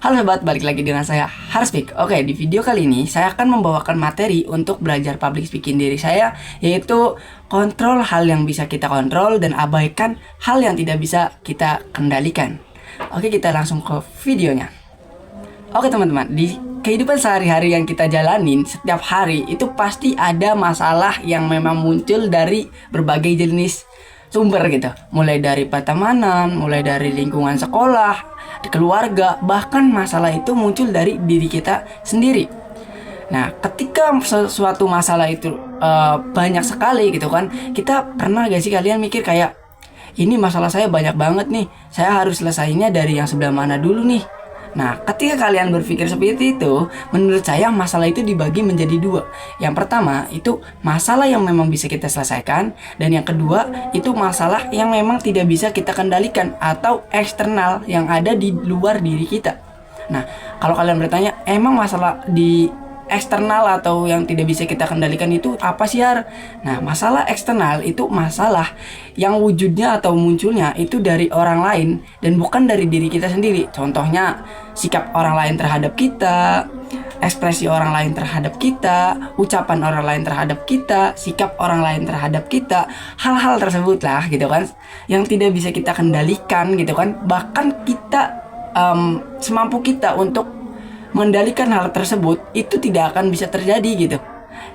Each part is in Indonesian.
Halo sobat, balik lagi dengan saya Harspeak. Oke, di video kali ini saya akan membawakan materi untuk belajar public speaking diri saya, yaitu kontrol hal yang bisa kita kontrol dan abaikan hal yang tidak bisa kita kendalikan. Oke, kita langsung ke videonya. Oke teman-teman, di kehidupan sehari-hari yang kita jalanin setiap hari itu pasti ada masalah yang memang muncul dari berbagai jenis sumber gitu. Mulai dari pertemanan, mulai dari lingkungan sekolah, keluarga, bahkan masalah itu muncul dari diri kita sendiri. Nah, ketika sesuatu masalah itu banyak sekali gitu kan, kita pernah gak sih kalian mikir kayak, ini masalah saya banyak banget nih, saya harus selesainya dari yang sebelah mana dulu nih. Nah, ketika kalian berpikir seperti itu, menurut saya masalah itu dibagi menjadi dua. Yang pertama, itu masalah yang memang bisa kita selesaikan. Dan yang kedua, itu masalah yang memang tidak bisa kita kendalikan atau eksternal yang ada di luar diri kita. Nah, kalau kalian bertanya, emang masalah di eksternal atau yang tidak bisa kita kendalikan itu apa sih, Har? Nah, masalah eksternal itu masalah yang wujudnya atau munculnya itu dari orang lain dan bukan dari diri kita sendiri. Contohnya, sikap orang lain terhadap kita, ekspresi orang lain terhadap kita, ucapan orang lain terhadap kita, sikap orang lain terhadap kita, hal-hal tersebut lah gitu kan, yang tidak bisa kita kendalikan gitu kan. Bahkan kita semampu kita untuk mengendalikan hal tersebut itu tidak akan bisa terjadi gitu.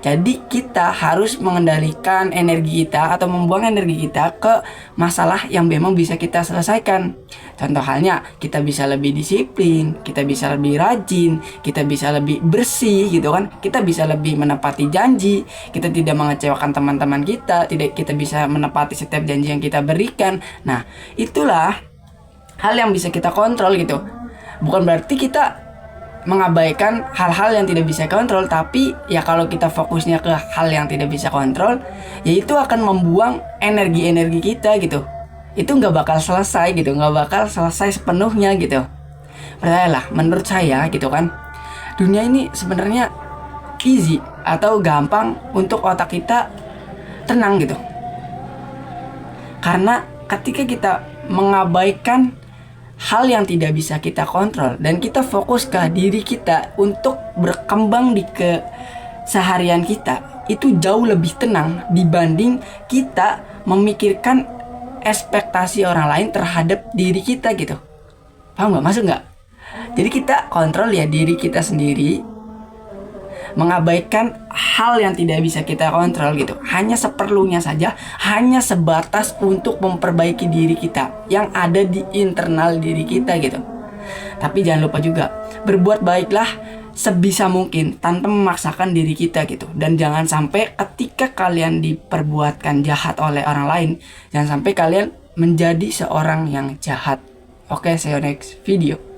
Jadi kita harus mengendalikan energi kita atau membuang energi kita ke masalah yang memang bisa kita selesaikan. Contoh halnya, kita bisa lebih disiplin, kita bisa lebih rajin, kita bisa lebih bersih gitu kan. Kita bisa lebih menepati janji, kita tidak mengecewakan teman-teman kita bisa menepati setiap janji yang kita berikan. Nah, itulah hal yang bisa kita kontrol gitu. Bukan berarti kita mengabaikan hal-hal yang tidak bisa kontrol, tapi ya kalau kita fokusnya ke hal yang tidak bisa kontrol, ya itu akan membuang energi-energi kita gitu. Itu nggak bakal selesai gitu, nggak bakal selesai sepenuhnya gitu. Percayalah, menurut saya gitu kan, dunia ini sebenarnya easy atau gampang untuk otak kita tenang gitu. Karena ketika kita mengabaikan hal yang tidak bisa kita kontrol dan kita fokus ke diri kita untuk berkembang di keseharian kita, itu jauh lebih tenang dibanding kita memikirkan ekspektasi orang lain terhadap diri kita gitu. Paham gak? Masuk gak? Jadi kita kontrol ya diri kita sendiri, mengabaikan hal yang tidak bisa kita kontrol gitu, hanya seperlunya saja, hanya sebatas untuk memperbaiki diri kita yang ada di internal diri kita gitu. Tapi jangan lupa juga berbuat baiklah sebisa mungkin tanpa memaksakan diri kita gitu. Dan jangan sampai ketika kalian diperbuatkan jahat oleh orang lain, jangan sampai kalian menjadi seorang yang jahat. Oke, see you next video.